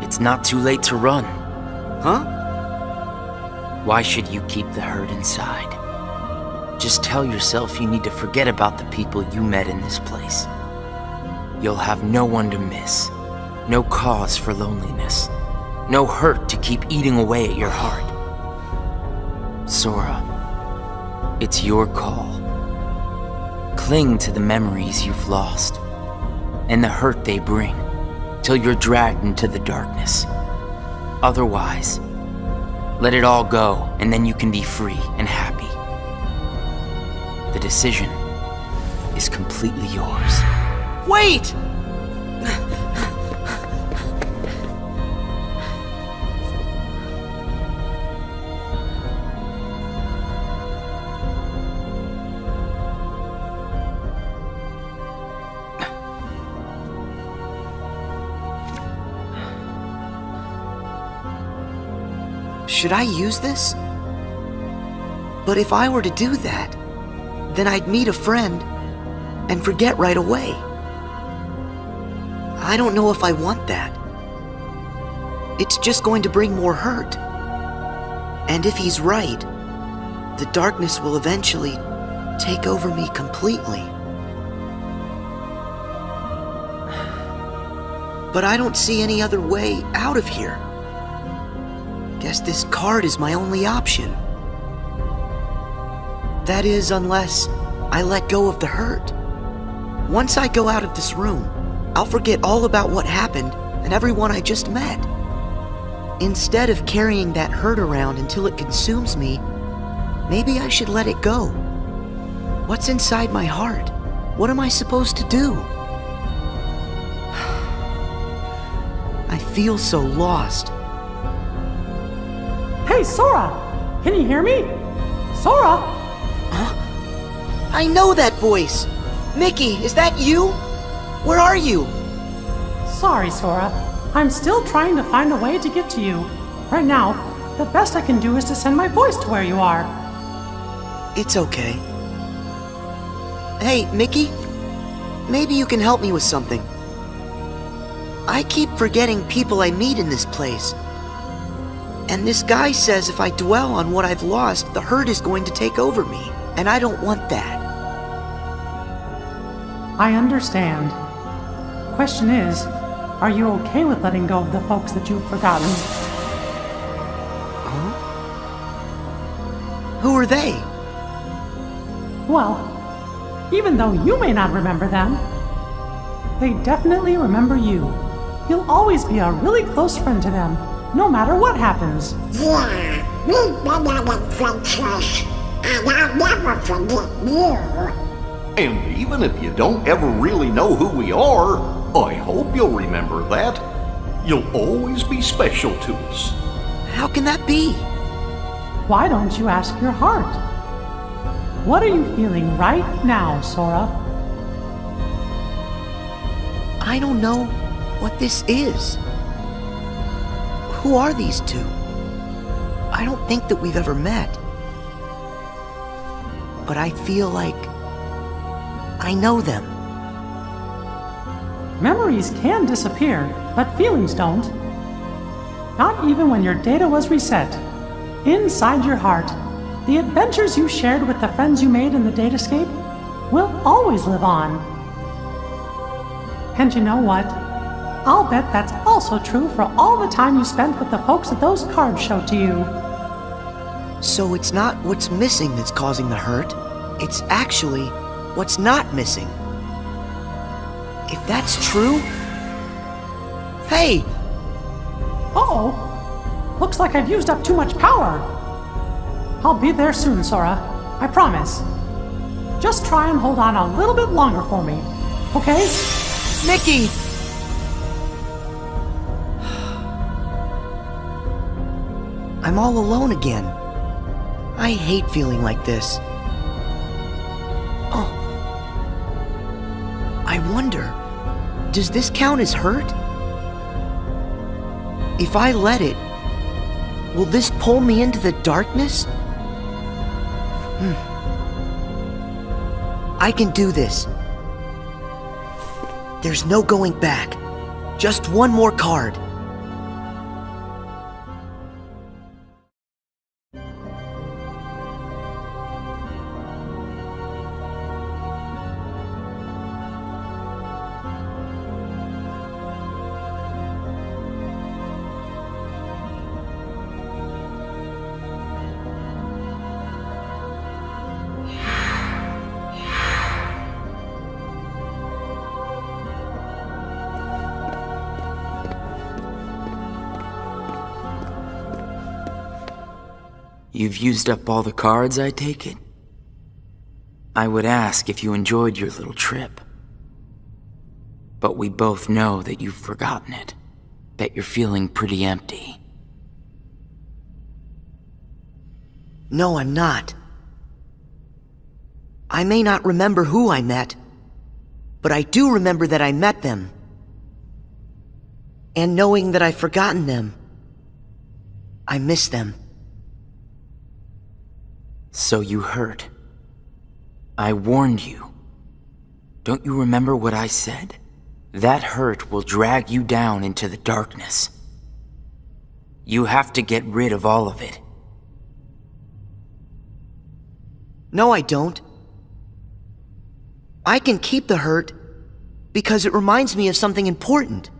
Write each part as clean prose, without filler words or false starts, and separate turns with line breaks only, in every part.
It's not too late to run.
Huh?
Why should you keep the hurt inside? Just tell yourself you need to forget about the people you met in this place. You'll have no one to miss, no cause for loneliness, no hurt to keep eating away at your heart. Sora, it's your call. Cling to the memories you've lost, and the hurt they bring, till you're dragged into the darkness. Otherwise, let it all go, and then you can be free and happy. The decision is completely yours.
Wait! Should I use this? But if I were to do that, then I'd meet a friend and forget right away. I don't know if I want that. It's just going to bring more hurt. And if he's right, the darkness will eventually take over me completely. But I don't see any other way out of here. Guess this card is my only option. That is, unless I let go of the hurt. Once I go out of this room, I'll forget all about what happened and everyone I just met. Instead of carrying that hurt around until it consumes me, maybe I should let it go. What's inside my heart? What am I supposed to do? I feel so lost.
Hey, Sora! Can you hear me? Sora!
Huh? I know that voice! Mickey, is that you? Where are you?
Sorry, Sora. I'm still trying to find a way to get to you. Right now, the best I can do is to send my voice to where you are.
It's okay. Hey, Mickey? Maybe you can help me with something. I keep forgetting people I meet in this place. And this guy says if I dwell on what I've lost, the hurt is going to take over me. And I don't want that.
I understand. Question is, are you okay with letting go of the folks that you've forgotten?
Huh? Who are they?
Well, even though you may not remember them, they definitely remember you. You'll always be a really close friend to them, no matter what happens.
Yeah, we've been on adventures, and I'll never forget you.
And even if you don't ever really know who we are, I hope you'll remember that. You'll always be special to us.
How can that be?
Why don't you ask your heart? What are you feeling right now, Sora?
I don't know what this is. Who are these two? I don't think that we've ever met. But I feel like I know them.
Memories can disappear, but feelings don't. Not even when your data was reset. Inside your heart, the adventures you shared with the friends you made in the datascape will always live on. And you know what? I'll bet that's also true for all the time you spent with the folks that those cards showed to you.
So it's not what's missing that's causing the hurt. It's actually what's not missing. If that's true... Hey!
Uh-oh! Looks like I've used up too much power. I'll be there soon, Sora. I promise. Just try and hold on a little bit longer for me, okay?
Mickey! I'm all alone again. I hate feeling like this. Oh. I wonder, does this count as hurt? If I let it, will this pull me into the darkness? I can do this. There's no going back. Just one more card.
You've used up all the cards, I take it? I would ask if you enjoyed your little trip. But we both know that you've forgotten it. That you're feeling pretty empty.
No, I'm not. I may not remember who I met, but I do remember that I met them. And knowing that I've forgotten them, I miss them.
So you hurt. I warned you. Don't you remember what I said? That hurt will drag you down into the darkness. You have to get rid of all of it.
No, I don't. I can keep the hurt because it reminds me of something important.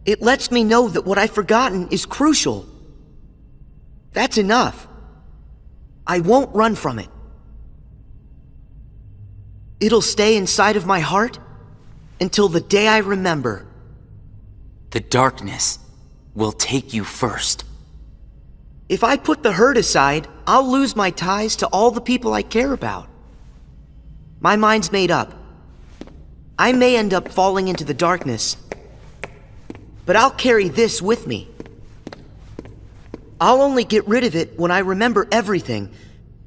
It lets me know that what I've forgotten is crucial. That's enough. I won't run from it. It'll stay inside of my heart until the day I remember.
The darkness will take you first.
If I put the hurt aside, I'll lose my ties to all the people I care about. My mind's made up. I may end up falling into the darkness, but I'll carry this with me. I'll only get rid of it when I remember everything,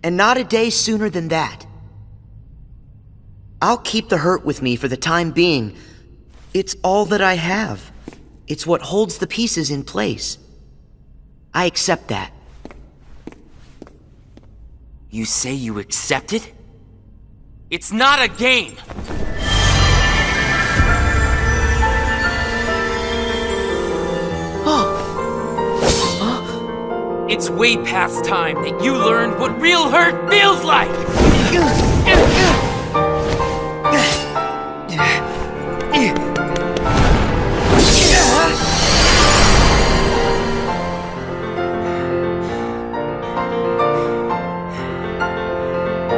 and not a day sooner than that. I'll keep the hurt with me for the time being. It's all that I have. It's what holds the pieces in place. I accept that.
You say you accept it? It's not a game! It's way past time that you learned what real hurt feels like!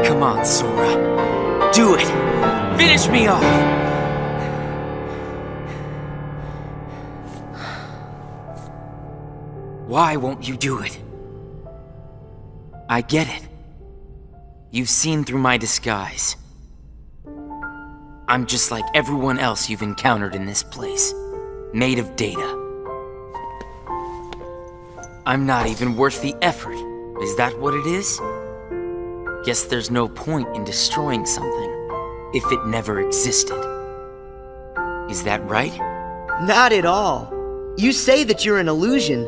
Come on, Sora. Do it! Finish me off! Why won't you do it? I get it. You've seen through my disguise. I'm just like everyone else you've encountered in this place, made of data. I'm not even worth the effort. Is that what it is? Guess there's no point in destroying something if it never existed. Is that right?
Not at all. You say that you're an illusion,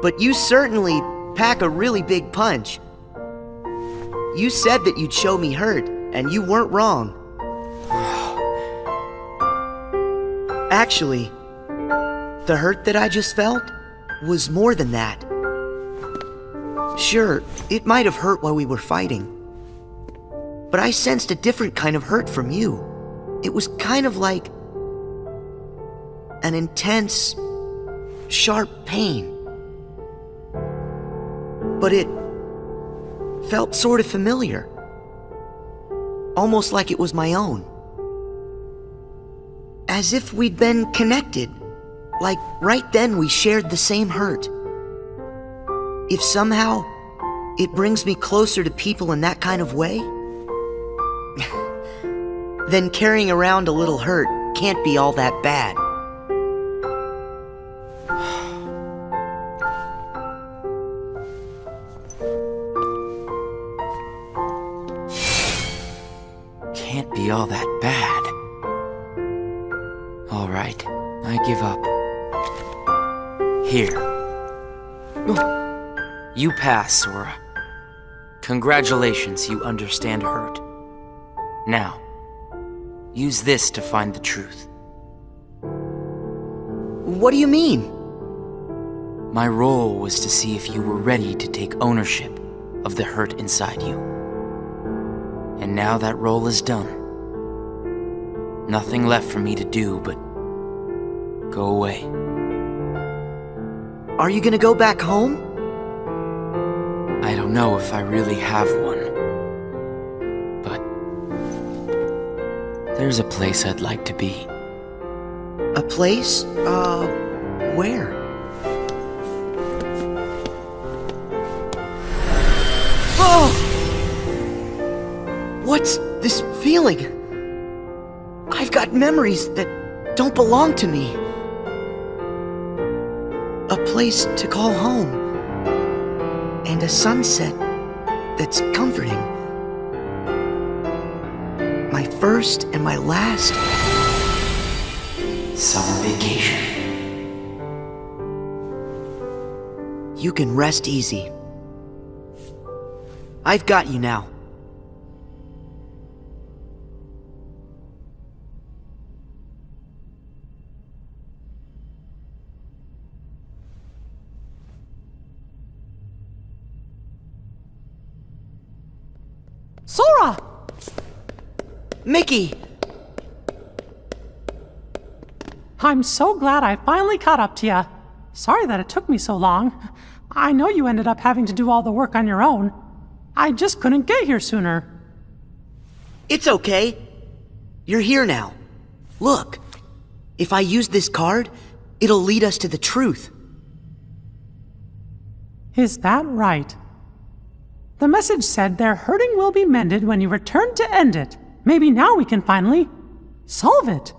but you certainly pack a really big punch. You said that you'd show me hurt, and you weren't wrong. Actually, the hurt that I just felt was more than that. Sure, it might have hurt while we were fighting, but I sensed a different kind of hurt from you. It was kind of like an intense, sharp pain. But it felt sort of familiar. Almost like it was my own. As if we'd been connected. Like right then we shared the same hurt. If somehow it brings me closer to people in that kind of way, then carrying around a little hurt can't be all that bad.
Can't be all that bad. All right, I give up. Here. You pass, Sora. Congratulations, you understand hurt. Now, use this to find the truth.
What do you mean?
My role was to see if you were ready to take ownership of the hurt inside you. And now that role is done. Nothing left for me to do but go away.
Are you gonna go back home?
I don't know if I really have one. But there's a place I'd like to be.
A place? Where? What's this feeling? I've got memories that don't belong to me. A place to call home. And a sunset that's comforting. My first and my last
Summer vacation.
You can rest easy. I've got you now.
Sora!
Mickey!
I'm so glad I finally caught up to you. Sorry that it took me so long. I know you ended up having to do all the work on your own. I just couldn't get here sooner.
It's okay. You're here now. Look, if I use this card, it'll lead us to the truth.
Is that right? The message said their hurting will be mended when you return to end it. Maybe now we can finally solve it.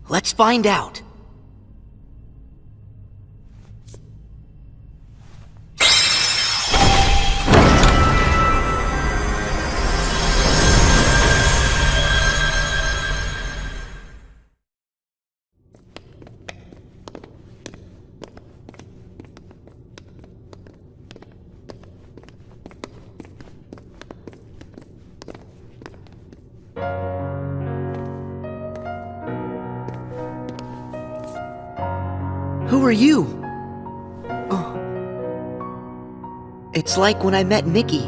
Let's find out. Who are you? Oh. It's like when I met Mickey.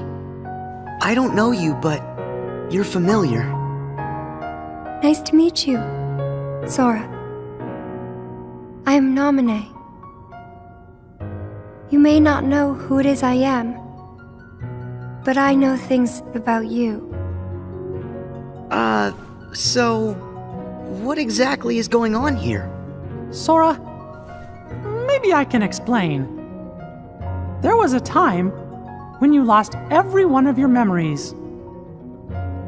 I don't know you, but you're familiar.
Nice to meet you, Sora. I am Naminé. You may not know who it is I am, but I know things about you.
So what exactly is going on here?
Sora, maybe I can explain. There was a time when you lost every one of your memories.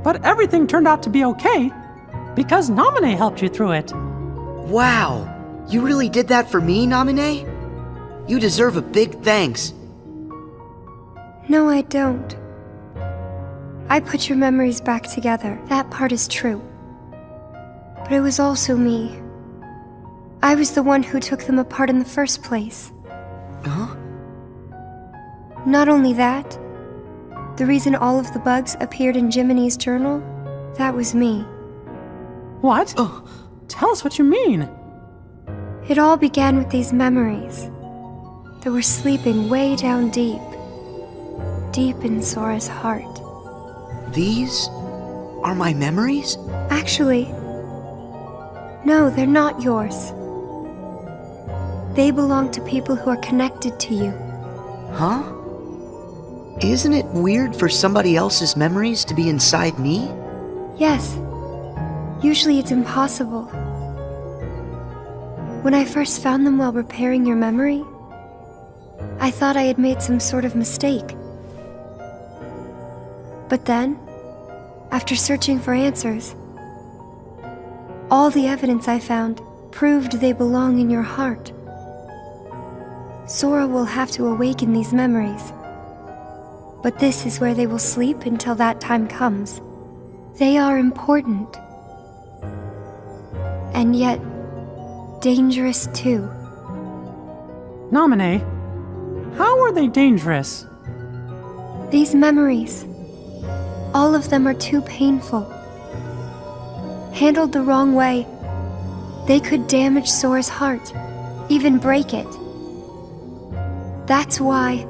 But everything turned out to be okay because Naminé helped you through it.
Wow, you really did that for me, Naminé? You deserve a big thanks.
No, I don't. I put your memories back together. That part is true. But it was also me. I was the one who took them apart in the first place.
Huh?
Not only that, the reason all of the bugs appeared in Jiminy's journal, that was me.
What?
Oh.
Tell us what you mean.
It all began with these memories that were sleeping way down deep in Sora's heart.
These are my memories?
Actually, no, they're not yours. They belong to people who are connected to you.
Huh? Isn't it weird for somebody else's memories to be inside me?
Yes. Usually it's impossible. When I first found them while repairing your memory, I thought I had made some sort of mistake. But then, after searching for answers, all the evidence I found proved they belong in your heart. Sora will have to awaken these memories. But this is where they will sleep until that time comes. They are important. And yet, dangerous too.
Naminé, how are they dangerous?
These memories, all of them are too painful. Handled the wrong way, they could damage Sora's heart, even break it. That's why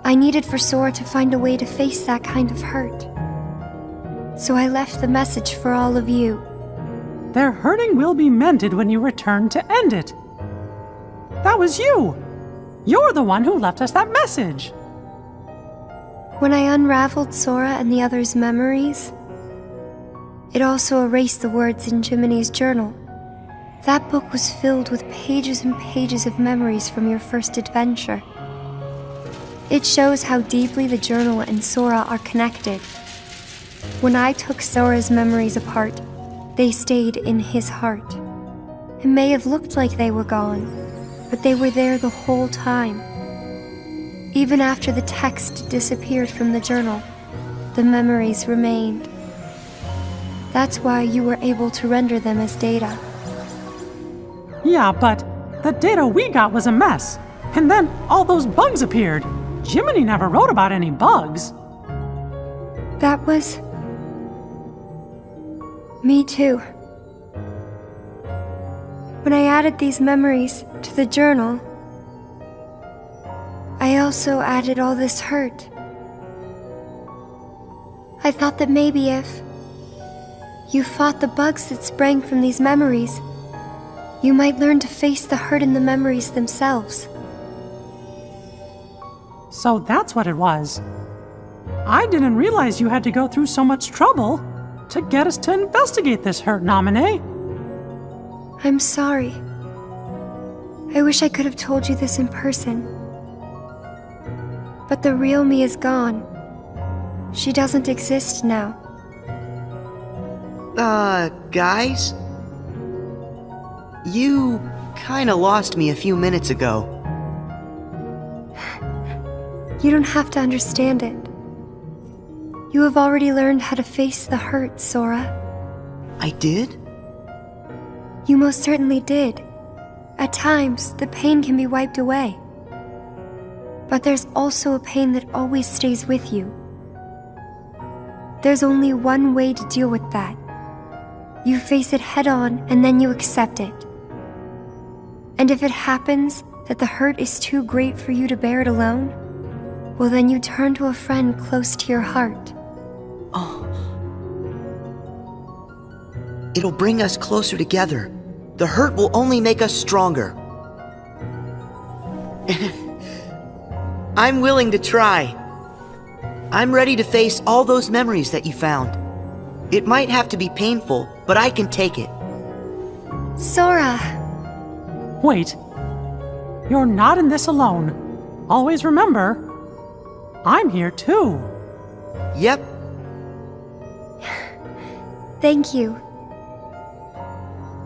I needed for Sora to find a way to face that kind of hurt. So I left the message for all of you.
Their hurting will be mended when you return to end it. That was you. You're the one who left us that message.
When I unraveled Sora and the others' memories, it also erased the words in Jiminy's journal. That book was filled with pages and pages of memories from your first adventure. It shows how deeply the journal and Sora are connected. When I took Sora's memories apart, they stayed in his heart. It may have looked like they were gone, but they were there the whole time. Even after the text disappeared from the journal, the memories remained. That's why you were able to render them as data.
Yeah, but the data we got was a mess. And then all those bugs appeared. Jiminy never wrote about any bugs.
That was... me too. When I added these memories to the journal, I also added all this hurt. I thought that maybe if you fought the bugs that sprang from these memories, you might learn to face the hurt in the memories themselves.
So that's what it was. I didn't realize you had to go through so much trouble to get us to investigate this hurt, Naminé.
I'm sorry. I wish I could have told you this in person. But the real me is gone. She doesn't exist now.
Guys? You kinda lost me a few minutes ago.
You don't have to understand it. You have already learned how to face the hurt, Sora.
I did?
You most certainly did. At times, the pain can be wiped away. But there's also a pain that always stays with you. There's only one way to deal with that. You face it head on and then you accept it. And if it happens that the hurt is too great for you to bear it alone, well then you turn to a friend close to your heart.
It'll bring us closer together. The hurt will only make us stronger. I'm willing to try. I'm ready to face all those memories that you found. It might have to be painful, but I can take it.
Sora!
Wait. You're not in this alone. Always remember, I'm here too.
Yep.
Thank you.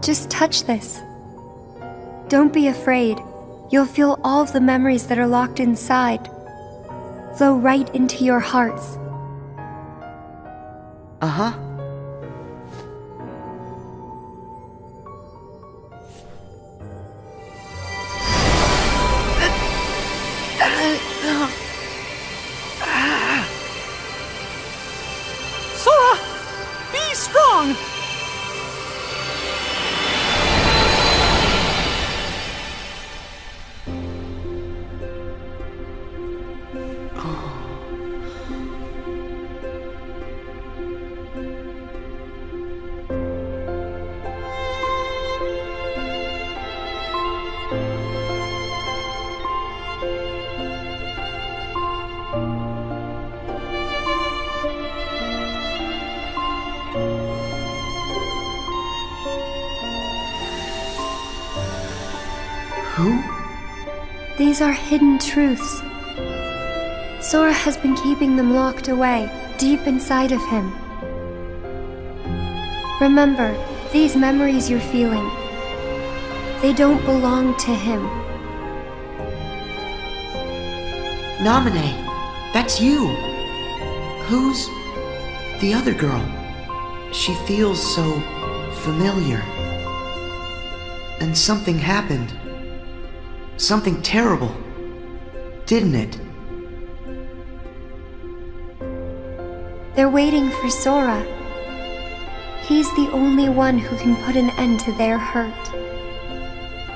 Just touch this. Don't be afraid. You'll feel all of the memories that are locked inside flow right into your hearts.
Uh-huh.
Sora! Be strong!
Who?
These are hidden truths. Sora has been keeping them locked away, deep inside of him. Remember, these memories you're feeling, they don't belong to him.
Naminé, that's you. Who's the other girl? She feels so familiar. And something happened. Something terrible, didn't it?
They're waiting for Sora. He's the only one who can put an end to their hurt.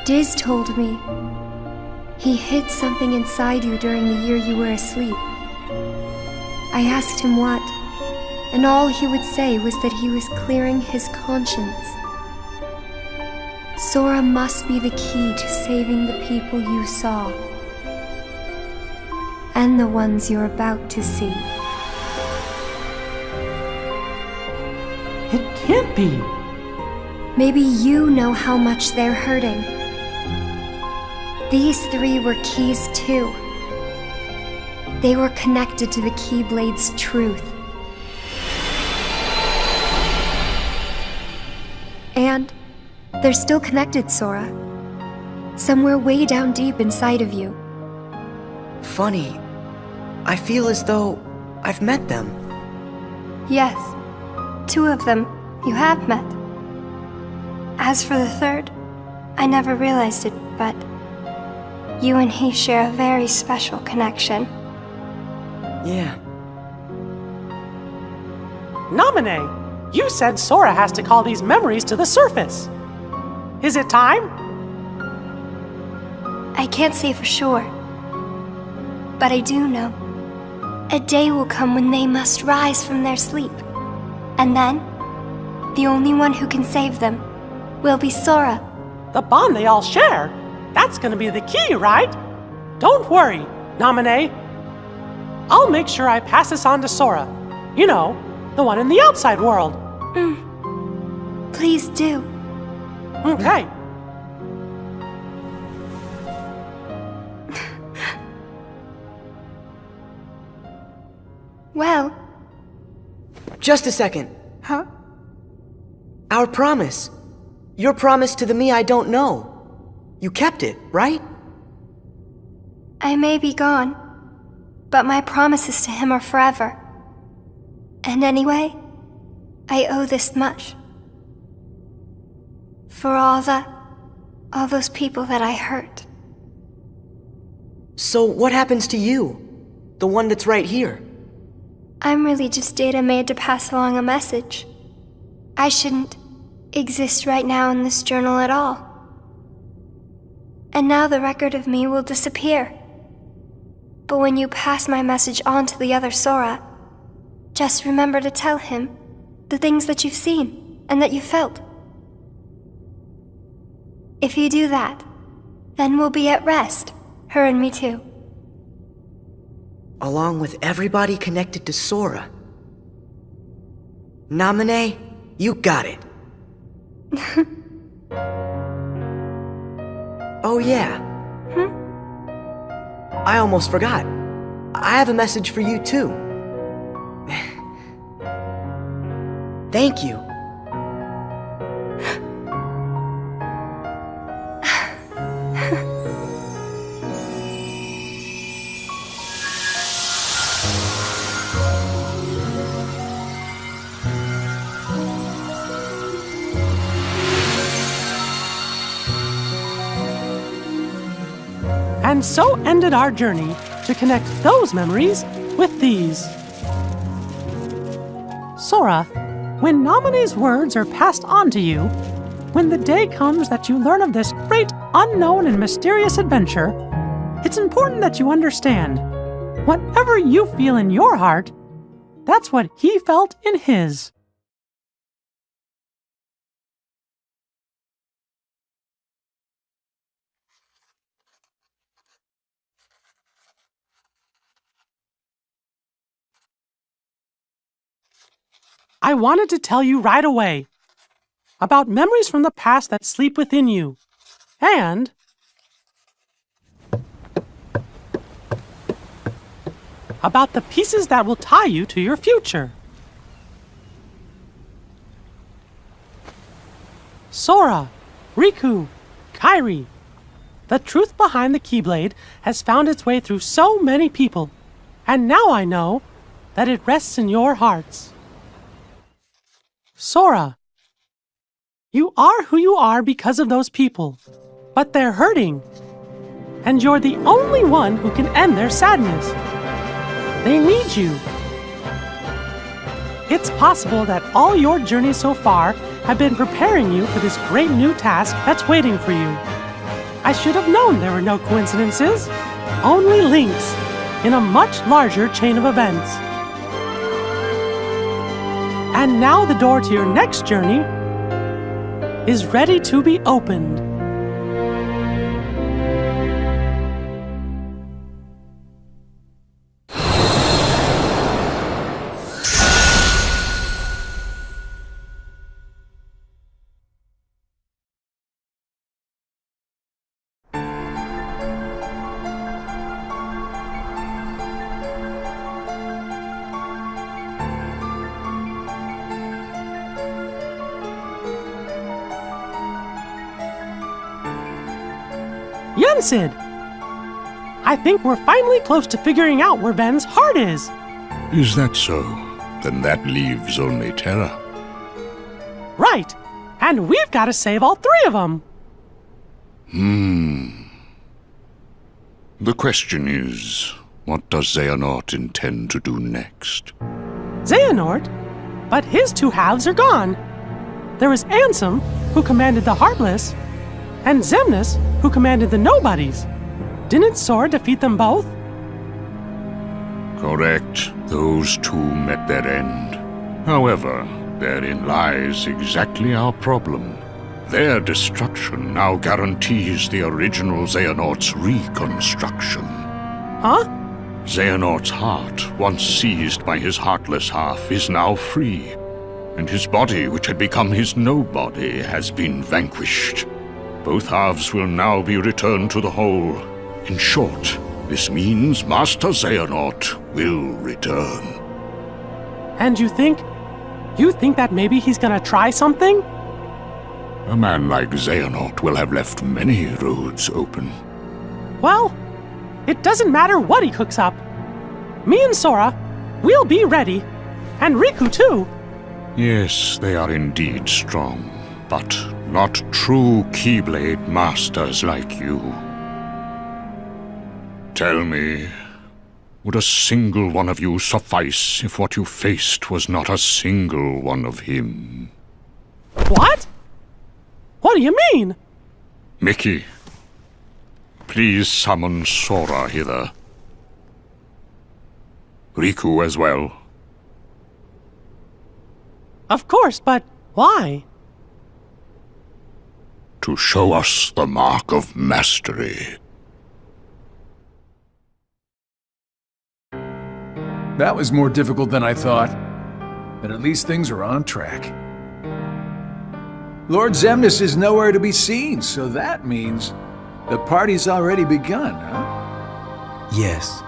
Diz told me he hid something inside you during the year you were asleep. I asked him what, and all he would say was that he was clearing his conscience. Sora must be the key to saving the people you saw, and the ones you're about to see.
It can't be.
Maybe you know how much they're hurting. These three were keys too. They were connected to the Keyblade's truth. And they're still connected, Sora. Somewhere way down deep inside of you.
Funny. I feel as though I've met them.
Yes, 2 of them you have met. As for the third, I never realized it, but you and he share a very special connection.
Yeah.
Naminé, you said Sora has to call these memories to the surface. Is it time?
I can't say for sure, but I do know. A day will come when they must rise from their sleep, and then the only one who can save them will be Sora.
The bond they all share? That's gonna be the key, right? Don't worry, Naminé. I'll make sure I pass this on to Sora. You know, the one in the outside world.
Please do.
Okay.
Well,
Just a second.
Huh?
Our promise. Your promise to the me I don't know. You kept it, right?
I may be gone, but my promises to him are forever. And anyway, I owe this much. For all those people that I hurt.
So what happens to you? The one that's right here?
I'm really just data made to pass along a message. I shouldn't exist right now in this journal at all. And now the record of me will disappear. But when you pass my message on to the other Sora, just remember to tell him the things that you've seen and that you felt. If you do that, then we'll be at rest, her and me too.
Along with everybody connected to Sora. Naminé, you got it. Oh yeah. I almost forgot. I have a message for you too. Thank you.
And so ended our journey to connect those memories with these. Sora, when Naminé's words are passed on to you, when the day comes that you learn of this great, unknown, and mysterious adventure, it's important that you understand, whatever you feel in your heart, that's what he felt in his. I wanted to tell you right away about memories from the past that sleep within you, and about the pieces that will tie you to your future. Sora, Riku, Kairi, the truth behind the Keyblade has found its way through so many people, and now I know that it rests in your hearts. Sora, you are who you are because of those people, but they're hurting, and you're the only one who can end their sadness. They need you. It's possible that all your journeys so far have been preparing you for this great new task that's waiting for you. I should have known there were no coincidences, only links in a much larger chain of events. And now the door to your next journey is ready to be opened. Rancid! I think we're finally close to figuring out where Ven's heart is.
Is that so? Then that leaves only Terra.
Right. And we've got to save all three of them.
The question is, what does Xehanort intend to do next?
Xehanort? But his two halves are gone. There was Ansem, who commanded the Heartless, and Xemnas, who commanded the Nobodies. Didn't Sora defeat them both?
Correct. Those two met their end. However, therein lies exactly our problem. Their destruction now guarantees the original Xehanort's reconstruction.
Huh?
Xehanort's heart, once seized by his heartless half, is now free, and his body, which had become his nobody, has been vanquished. Both halves will now be returned to the whole. In short, this means Master Xehanort will return.
And you think that maybe he's gonna try something?
A man like Xehanort will have left many roads open.
Well, it doesn't matter what he cooks up. Me and Sora, we'll be ready. And Riku too.
Yes, they are indeed strong, but not true Keyblade masters like you. Tell me, would a single one of you suffice if what you faced was not a single one of him?
What? What do you mean?
Mickey, please summon Sora hither. Riku as well.
Of course, but why?
To show us the mark of mastery.
That was more difficult than I thought, but at least things are on track. Lord Xemnas is nowhere to be seen, so that means the party's already begun, huh?
Yes.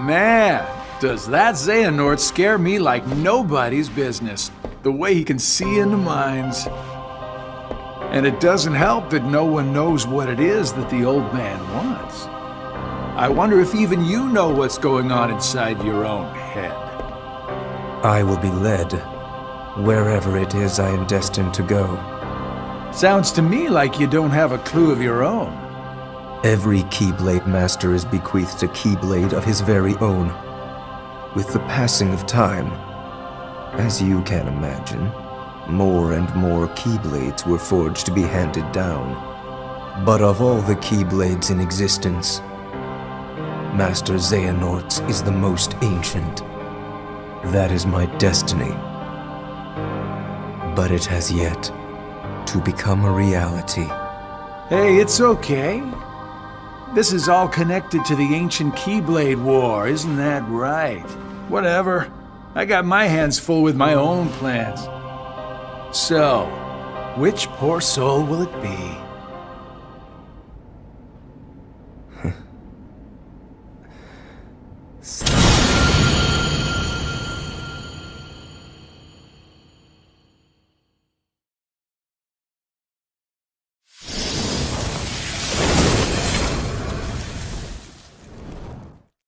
Man, does that Xehanort scare me like nobody's business, the way he can see into minds. And it doesn't help that no one knows what it is that the old man wants. I wonder if even you know what's going on inside your own head.
I will be led wherever it is I am destined to go.
Sounds to me like you don't have a clue of your own.
Every Keyblade Master is bequeathed a Keyblade of his very own. With the passing of time, as you can imagine, more and more Keyblades were forged to be handed down. But of all the Keyblades in existence, Master Xehanort's is the most ancient. That is my destiny. But it has yet to become a reality.
Hey, it's okay. This is all connected to the ancient Keyblade War, isn't that right? Whatever. I got my hands full with my own plans. So, which poor soul will it be?